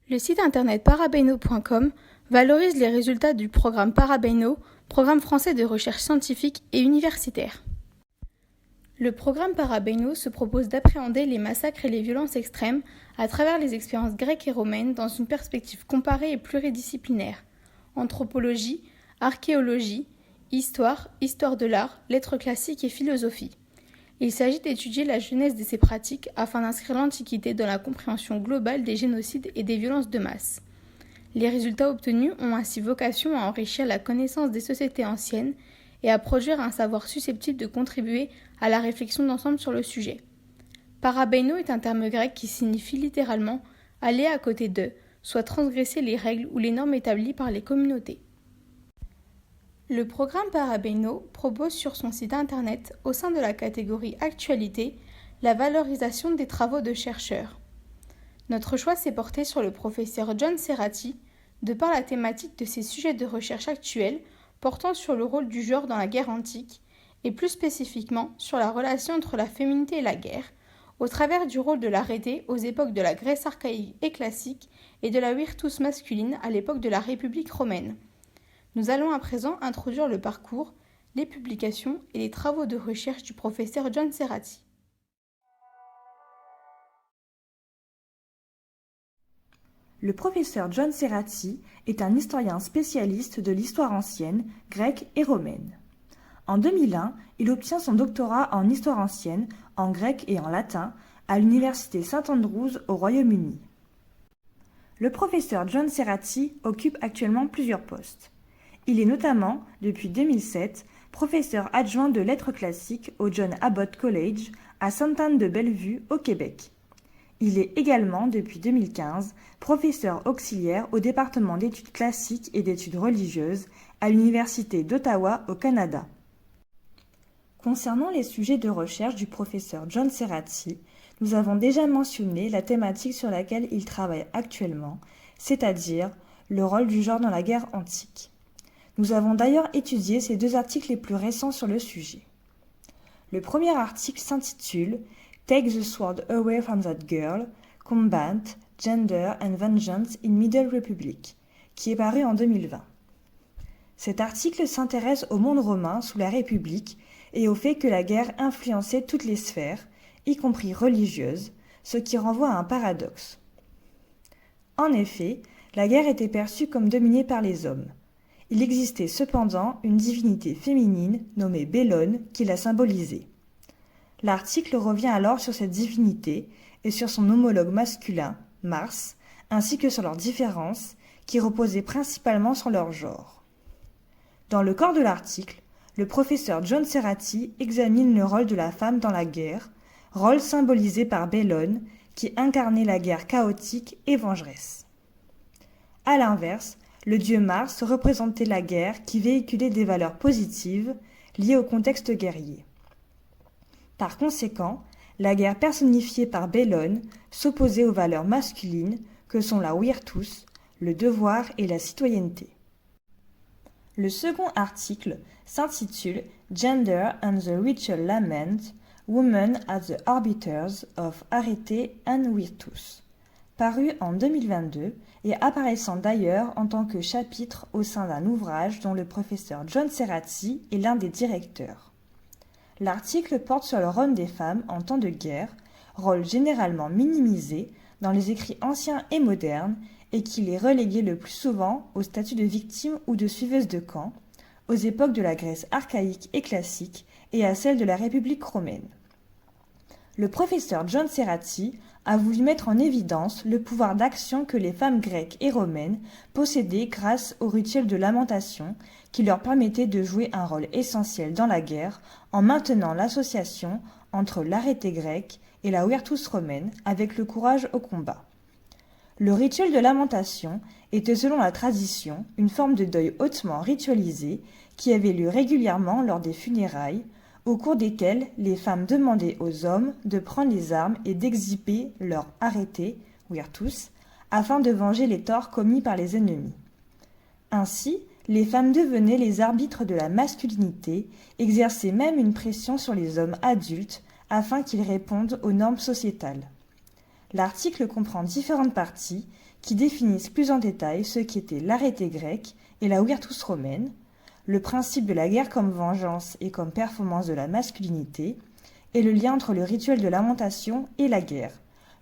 Le site internet parabeino.com valorise les résultats du programme Parabeino, programme français de recherche scientifique et universitaire. Le programme Parabeino se propose d'appréhender les massacres et les violences extrêmes à travers les expériences grecques et romaines dans une perspective comparée et pluridisciplinaire. Anthropologie, archéologie, histoire de l'art, lettres classiques et philosophie. Il s'agit d'étudier la genèse de ces pratiques afin d'inscrire l'Antiquité dans la compréhension globale des génocides et des violences de masse. Les résultats obtenus ont ainsi vocation à enrichir la connaissance des sociétés anciennes et à produire un savoir susceptible de contribuer à la réflexion d'ensemble sur le sujet. Parabeino est un terme grec qui signifie littéralement « aller à côté de », soit transgresser les règles ou les normes établies par les communautés. Le programme Parabeino propose sur son site internet, au sein de la catégorie Actualité, la valorisation des travaux de chercheurs. Notre choix s'est porté sur le professeur John Serrati, de par la thématique de ses sujets de recherche actuels portant sur le rôle du genre dans la guerre antique, et plus spécifiquement sur la relation entre la féminité et la guerre, au travers du rôle de l'arrêté aux époques de la Grèce archaïque et classique et de la virtus masculine à l'époque de la République romaine. Nous allons à présent introduire le parcours, les publications et les travaux de recherche du professeur John Serrati. Le professeur John Serrati est un historien spécialiste de l'histoire ancienne, grecque et romaine. En 2001, il obtient son doctorat en histoire ancienne, en grec et en latin, à l'université St Andrews au Royaume-Uni. Le professeur John Serrati occupe actuellement plusieurs postes. Il est notamment, depuis 2007, professeur adjoint de lettres classiques au John Abbott College à Sainte-Anne-de-Bellevue au Québec. Il est également, depuis 2015, professeur auxiliaire au département d'études classiques et d'études religieuses à l'Université d'Ottawa au Canada. Concernant les sujets de recherche du professeur John Serrati, nous avons déjà mentionné la thématique sur laquelle il travaille actuellement, c'est-à-dire le rôle du genre dans la guerre antique. Nous avons d'ailleurs étudié ces deux articles les plus récents sur le sujet. Le premier article s'intitule « Take the sword away from that girl, combat, gender and vengeance in Middle Republic » qui est paru en 2020. Cet article s'intéresse au monde romain sous la République et au fait que la guerre influençait toutes les sphères, y compris religieuses, ce qui renvoie à un paradoxe. En effet, la guerre était perçue comme dominée par les hommes. Il existait cependant une divinité féminine nommée Bellone qui la symbolisait. L'article revient alors sur cette divinité et sur son homologue masculin, Mars, ainsi que sur leurs différences qui reposaient principalement sur leur genre. Dans le corps de l'article, le professeur John Serrati examine le rôle de la femme dans la guerre, rôle symbolisé par Bellone qui incarnait la guerre chaotique et vengeresse. À l'inverse, le dieu Mars représentait la guerre qui véhiculait des valeurs positives liées au contexte guerrier. Par conséquent, la guerre personnifiée par Bellone s'opposait aux valeurs masculines que sont la virtus, le devoir et la citoyenneté. Le second article s'intitule « Gender and the Ritual Lament, Women as the Arbiters of Arete and Virtus », paru en 2022 et apparaissant d'ailleurs en tant que chapitre au sein d'un ouvrage dont le professeur John Serrati est l'un des directeurs. L'article porte sur le rôle des femmes en temps de guerre, rôle généralement minimisé dans les écrits anciens et modernes et qui les reléguait le plus souvent au statut de victime ou de suiveuse de camp, aux époques de la Grèce archaïque et classique et à celle de la République romaine. Le professeur John Serrati a voulu mettre en évidence le pouvoir d'action que les femmes grecques et romaines possédaient grâce au rituel de lamentation qui leur permettait de jouer un rôle essentiel dans la guerre en maintenant l'association entre l'arrêté grec et la virtus romaine avec le courage au combat. Le rituel de lamentation était selon la tradition une forme de deuil hautement ritualisé qui avait lieu régulièrement lors des funérailles, au cours desquelles les femmes demandaient aux hommes de prendre les armes et d'exhiber leur arrêté, virtus, afin de venger les torts commis par les ennemis. Ainsi, les femmes devenaient les arbitres de la masculinité, exerçaient même une pression sur les hommes adultes afin qu'ils répondent aux normes sociétales. L'article comprend différentes parties qui définissent plus en détail ce qu'était l'arrêté grec et la virtus romaine, le principe de la guerre comme vengeance et comme performance de la masculinité, et le lien entre le rituel de lamentation et la guerre,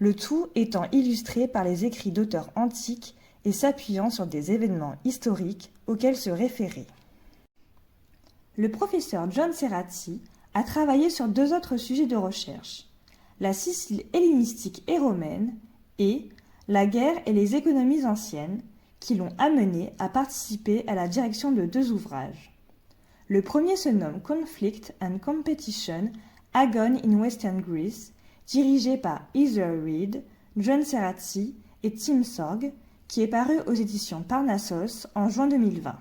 le tout étant illustré par les écrits d'auteurs antiques et s'appuyant sur des événements historiques auxquels se référer. Le professeur John Serrazzi a travaillé sur deux autres sujets de recherche, la Sicile hellénistique et romaine et la guerre et les économies anciennes, qui l'ont amené à participer à la direction de deux ouvrages. Le premier se nomme Conflict and Competition, Agon in Western Greece, dirigé par Heather Reed, John Serrazzi et Tim Sorg, qui est paru aux éditions Parnassos en juin 2020.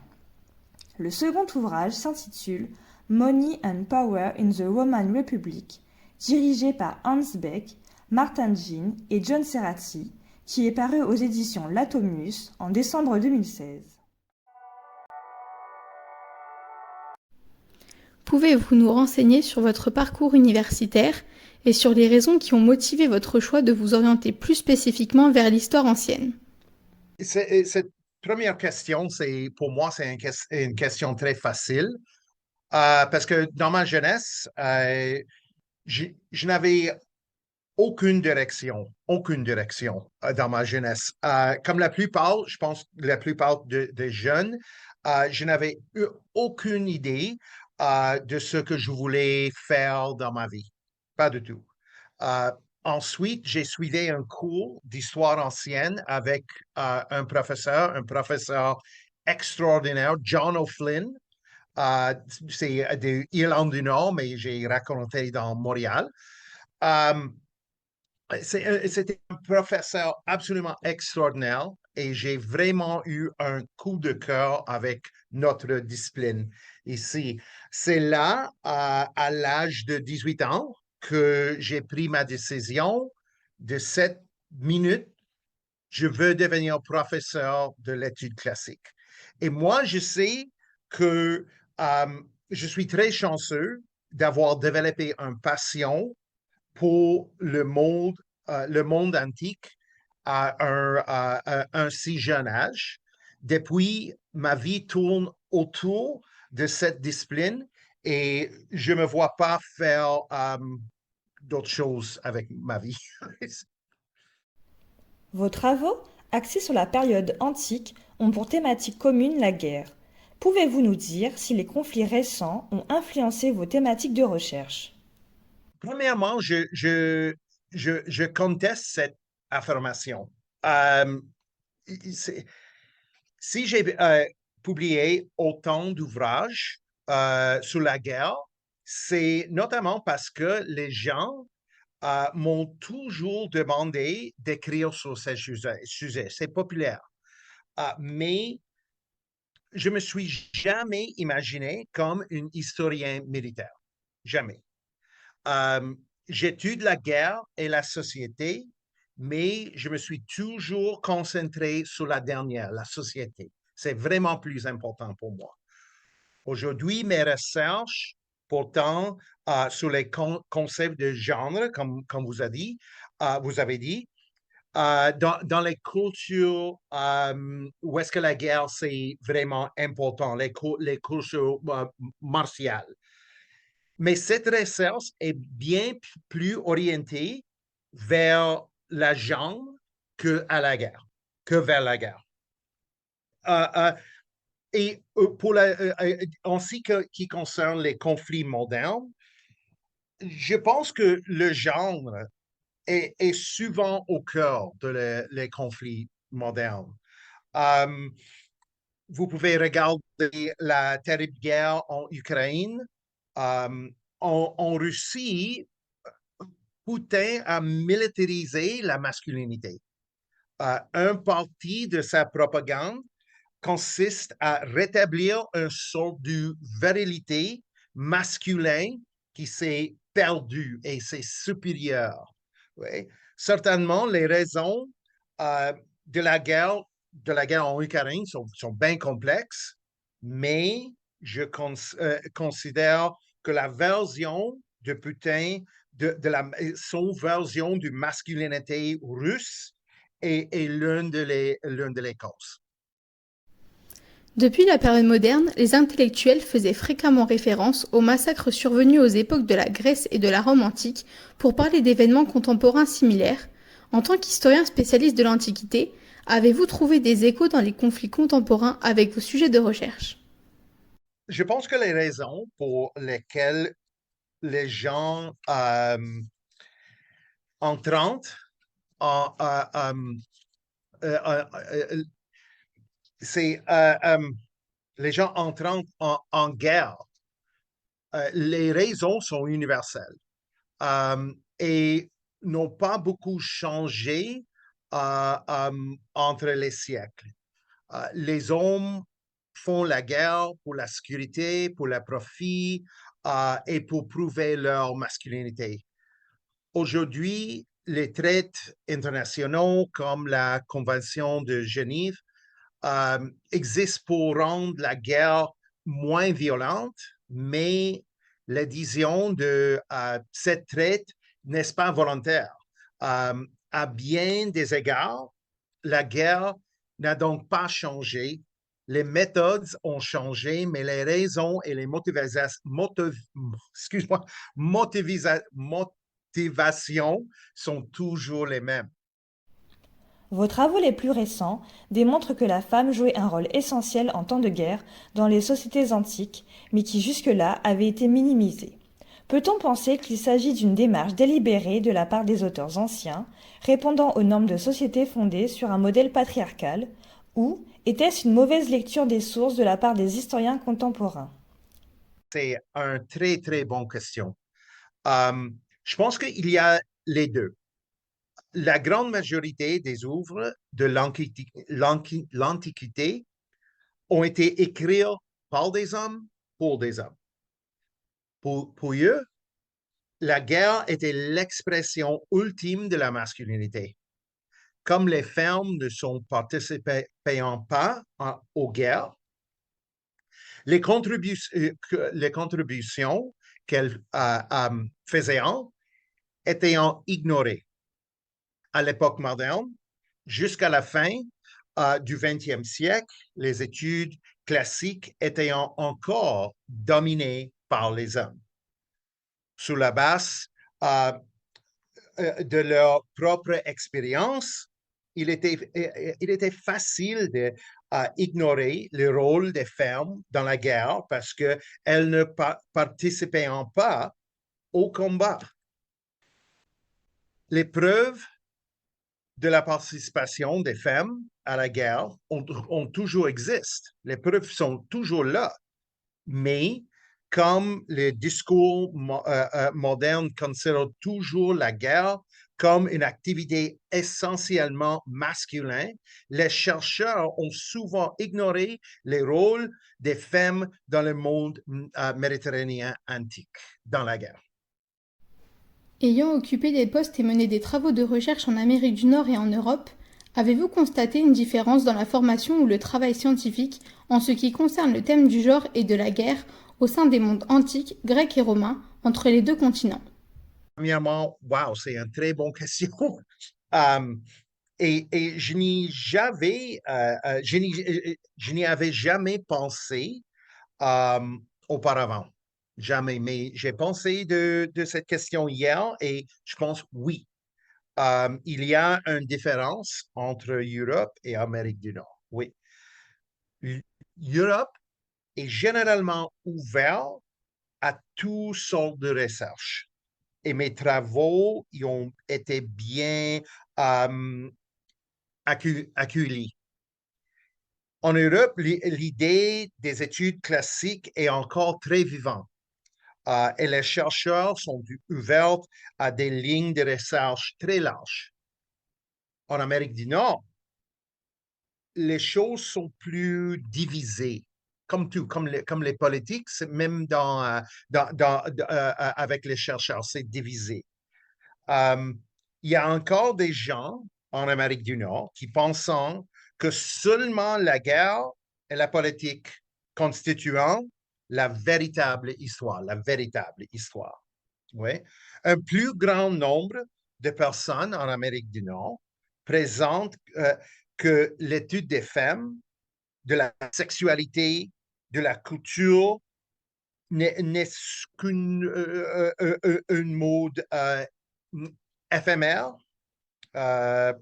Le second ouvrage s'intitule Money and Power in the Roman Republic, dirigé par Hans Beck, Martin Jean et John Serrazzi, qui est paru aux éditions Latomus en décembre 2016. Pouvez-vous nous renseigner sur votre parcours universitaire et sur les raisons qui ont motivé votre choix de vous orienter plus spécifiquement vers l'histoire ancienne? Cette première question, pour moi, c'est une question très facile parce que dans ma jeunesse, je n'avais aucune direction dans ma jeunesse. Comme la plupart, je pense, la plupart des jeunes, je n'avais eu aucune idée de ce que je voulais faire dans ma vie. Pas du tout. Ensuite, j'ai suivi un cours d'histoire ancienne avec un professeur extraordinaire, John O'Flynn. C'est de l'Irlande du Nord, mais j'ai raconté dans Montréal. C'était un professeur absolument extraordinaire et j'ai vraiment eu un coup de cœur avec notre discipline ici. C'est là, à l'âge de 18 ans, que j'ai pris ma décision de 7 minutes. Je veux devenir professeur de l'étude classique. Et moi, je sais que je suis très chanceux d'avoir développé une passion pour le monde antique à un si jeune âge. Depuis, ma vie tourne autour de cette discipline et je ne me vois pas faire d'autres choses avec ma vie. Vos travaux, axés sur la période antique, ont pour thématique commune la guerre. Pouvez-vous nous dire si les conflits récents ont influencé vos thématiques de recherche? Premièrement, je conteste cette affirmation. Euh, si j'ai publié autant d'ouvrages sur la guerre, c'est notamment parce que les gens m'ont toujours demandé d'écrire sur ces sujets. C'est populaire. Mais je me suis jamais imaginé comme un historien militaire. Jamais. J'étudie la guerre et la société, mais je me suis toujours concentré sur la dernière, la société. C'est vraiment plus important pour moi. Aujourd'hui, mes recherches, pourtant, sur les concepts de genre, comme vous avez dit, dans les cultures où est-ce que la guerre, c'est vraiment important, les cultures martiales. Mais cette recherche est bien plus orientée vers la jambe que vers la guerre. Et en ce qui concerne les conflits modernes, je pense que le genre est souvent au cœur les conflits modernes. Vous pouvez regarder la terrible guerre en Ukraine. En Russie, Poutine a militarisé la masculinité. Un parti de sa propagande consiste à rétablir une sorte de virilité masculine qui s'est perdue et c'est supérieur. Oui. Certainement, les raisons de la guerre en Ukraine sont bien complexes, mais je considère que la version de Poutine, son version de masculinité russe est l'une de les causes. Depuis la période moderne, les intellectuels faisaient fréquemment référence aux massacres survenus aux époques de la Grèce et de la Rome antique pour parler d'événements contemporains similaires. En tant qu'historien spécialiste de l'Antiquité, avez-vous trouvé des échos dans les conflits contemporains avec vos sujets de recherche? Je pense que les raisons pour lesquelles les gens entrent en, c'est les gens entrant en guerre, les raisons sont universelles et n'ont pas beaucoup changé entre les siècles. Les hommes font la guerre pour la sécurité, pour le profit et pour prouver leur masculinité. Aujourd'hui, les traités internationaux comme la Convention de Genève existent pour rendre la guerre moins violente, mais l'adhésion de cette traite n'est pas volontaire. À bien des égards, la guerre n'a donc pas changé. Les méthodes ont changé, mais les raisons et les motivations sont toujours les mêmes. Vos travaux les plus récents démontrent que la femme jouait un rôle essentiel en temps de guerre dans les sociétés antiques, mais qui jusque-là avait été minimisé. Peut-on penser qu'il s'agit d'une démarche délibérée de la part des auteurs anciens, répondant aux normes de société fondées sur un modèle patriarcal, ou était-ce une mauvaise lecture des sources de la part des historiens contemporains? C'est une très, très bonne question. Je pense qu'il y a les deux. La grande majorité des œuvres de l'Antiquité ont été écrites par des hommes pour des hommes. Pour eux, la guerre était l'expression ultime de la masculinité. Comme les femmes ne sont participant pas aux guerres, les contributions qu'elles faisaient étaient ignorées. À l'époque moderne, jusqu'à la fin du XXe siècle, les études classiques étaient encore dominées par les hommes. Sur la base de leur propre expérience, il était facile d'ignorer le rôle des femmes dans la guerre parce qu'elles ne participaient pas au combat. Les preuves de la participation des femmes à la guerre ont toujours existé. Les preuves sont toujours là. Mais comme le discours moderne considère toujours la guerre comme une activité essentiellement masculine, les chercheurs ont souvent ignoré les rôles des femmes dans le monde méditerranéen antique, dans la guerre. Ayant occupé des postes et mené des travaux de recherche en Amérique du Nord et en Europe, avez-vous constaté une différence dans la formation ou le travail scientifique en ce qui concerne le thème du genre et de la guerre au sein des mondes antiques, grecs et romains, entre les deux continents? Premièrement, wow, c'est une très bonne question. Et je n'y avais jamais pensé auparavant. Jamais. Mais j'ai pensé de cette question hier et je pense oui. Il y a une différence entre Europe et Amérique du Nord. Oui. L'Europe est généralement ouverte à toutes sortes de recherches. Et mes travaux y ont été bien accueillis. En Europe, l'idée des études classiques est encore très vivante et les chercheurs sont ouverts à des lignes de recherche très larges. En Amérique du Nord, les choses sont plus divisées, comme tout, comme les politiques, même avec les chercheurs, c'est divisé. Il y a encore des gens en Amérique du Nord qui pensent que seulement la guerre et la politique constituant la véritable histoire, la véritable histoire. Oui. Un plus grand nombre de personnes en Amérique du Nord présente que l'étude des femmes, de la sexualité, de la culture, n'est qu'une une mode éphémère. Euh,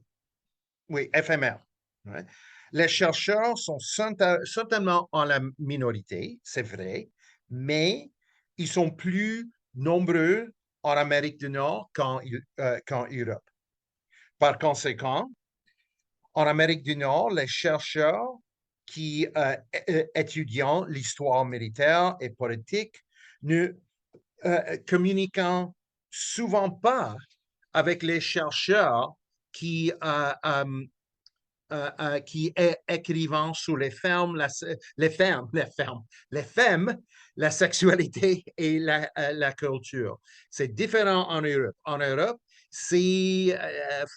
oui, éphémère. Ouais. Les chercheurs sont certainement en la minorité, c'est vrai, mais ils sont plus nombreux en Amérique du Nord qu'en Europe. Par conséquent, en Amérique du Nord, les chercheurs qui étudient l'histoire militaire et politique ne communiquent souvent pas avec les chercheurs qui écrivant sur les femmes, la sexualité et la culture. C'est différent en Europe. En Europe, ces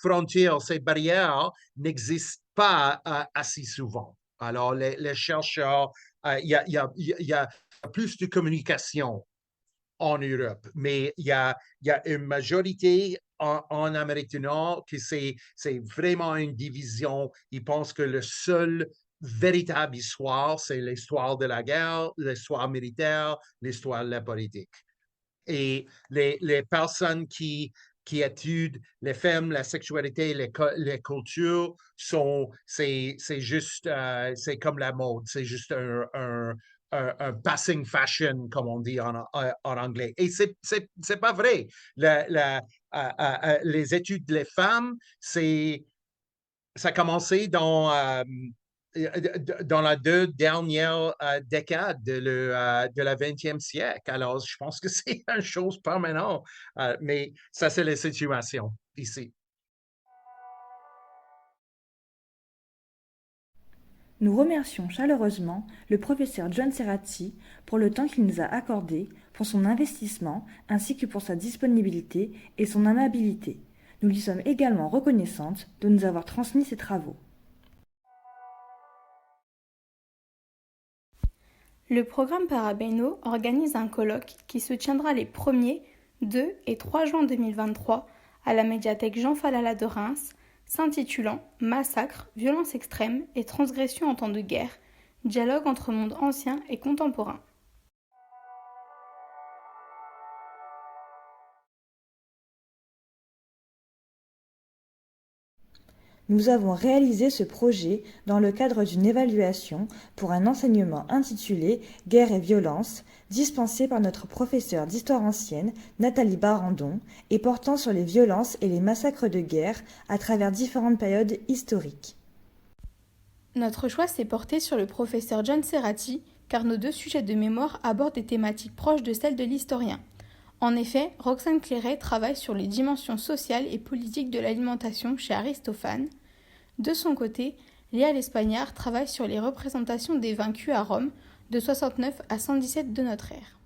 frontières, ces barrières n'existent pas assez souvent. Alors, les chercheurs, il y a plus de communication en Europe, mais il y a une majorité en Amérique du Nord que c'est vraiment une division. Ils pensent que le seul véritable histoire, c'est l'histoire de la guerre, l'histoire militaire, l'histoire de la politique. Et les personnes qui étudient les femmes, la sexualité, les cultures, c'est juste, c'est comme la mode, c'est juste un passing fashion, comme on dit en anglais. Et c'est pas vrai. Les études des femmes, ça a commencé dans la deux dernières décades de la 20e siècle. Alors, je pense que c'est une chose permanente, mais ça, c'est la situation ici. Nous remercions chaleureusement le professeur John Serratti pour le temps qu'il nous a accordé, pour son investissement ainsi que pour sa disponibilité et son amabilité. Nous lui sommes également reconnaissantes de nous avoir transmis ses travaux. Le programme Parabeno organise un colloque qui se tiendra les 1er, 2 et 3 juin 2023 à la médiathèque Jean Falala de Reims, s'intitulant Massacre, violence extrême et transgression en temps de guerre, dialogue entre monde ancien et contemporain. Nous avons réalisé ce projet dans le cadre d'une évaluation pour un enseignement intitulé « Guerre et violence » dispensé par notre professeure d'histoire ancienne, Nathalie Barandon, et portant sur les violences et les massacres de guerre à travers différentes périodes historiques. Notre choix s'est porté sur le professeur John Serratti, car nos 2 sujets de mémoire abordent des thématiques proches de celles de l'historien. En effet, Roxane Clairet travaille sur les dimensions sociales et politiques de l'alimentation chez Aristophane. De son côté, Léa Lespagnard travaille sur les représentations des vaincus à Rome de 69 à 117 de notre ère.